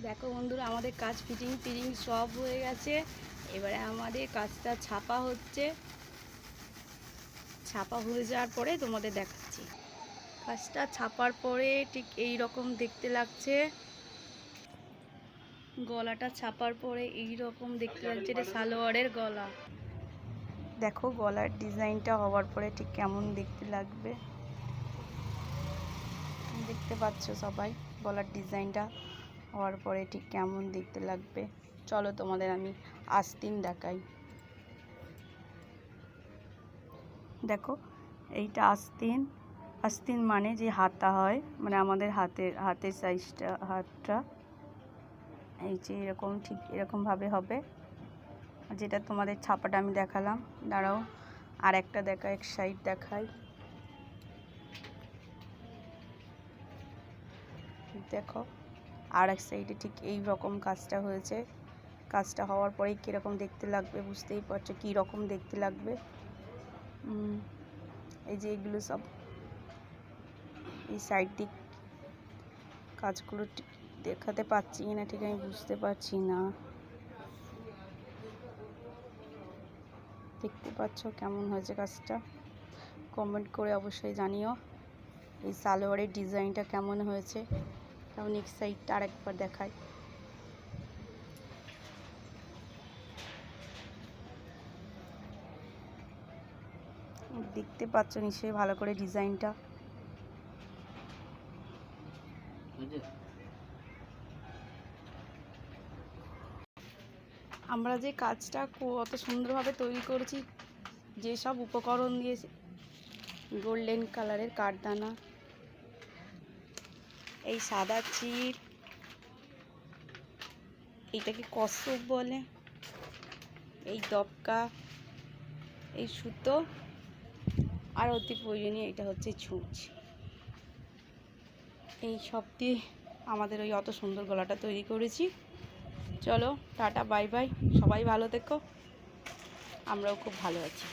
দেখো বন্ধুরা, আমাদের কাজ ফিটিং সব হয়ে গেছে। এবারে আমাদের কাজটা ছাপা হচ্ছে। ছাপা হয়ে যাওয়ার পরে তোমাদের দেখাচ্ছি। কাজটা ছাপার পরে ঠিক এই রকম দেখতে লাগছে। গলাটা ছাপার পরে এই রকম দেখতে লাগছে। এটা সালোয়ারের গলা। দেখো গলার ডিজাইনটা হওয়ার পরে ঠিক কেমন দেখতে লাগবে, দেখতে পাচ্ছ সবাই। গলার ডিজাইনটা হওয়ার পরে ঠিক কেমন দেখতে লাগবে। চলো তোমাদের আমি আস্তিন দেখাই। দেখো এইটা আস্তিন। আস্তিন মানে যে হাতা হয়, মানে আমাদের হাতের সাইজটা, হাতটা এই যে এরকম, ঠিক এরকমভাবে হবে। যেটা তোমাদের ছাপাটা আমি দেখালাম। দাঁড়াও আর একটা দেখাই, এক সাইড দেখাই। দেখো আর এক সাইডে ঠিক এই রকম কাজটা হয়েছে। কাজটা হওয়ার পরেই কীরকম দেখতে লাগবে বুঝতেই পারছো, কী রকম দেখতে লাগবে। এই যে এগুলো সব এই সাইড দিক কাজগুলো দেখাতে পাচ্ছি না, ঠিক আমি বুঝতে পারছি না। দেখতে পাচ্ছ কেমন হয়েছে কাজটা? কমেন্ট করে অবশ্যই জানিও। এই সালোয়ারের ডিজাইনটা কেমন হয়েছে। তেমন এক সাইডটা আরেকবার দেখাই। দেখতে পাচ্ছ নিশ্চয়ই ভালো করে ডিজাইনটা। আমরা যে কাজটা কত সুন্দরভাবে তৈরি করেছি, যেসব উপকরণ দিয়ে, গোল্ডেন কালারের কাঠদানা, এই সাদা চির, এইটাকে কচ্ছপ বলে, এই দবকা, এই সুতো, আর অতি প্রয়োজনীয় এটা হচ্ছে ছুঁচ। এই সব দিয়ে আমাদের ওই অত সুন্দর গলাটা তৈরি করেছি। চলো টাটা, বাই বাই। সবাই ভালো থেকো, আমরাও খুব ভালো আছি।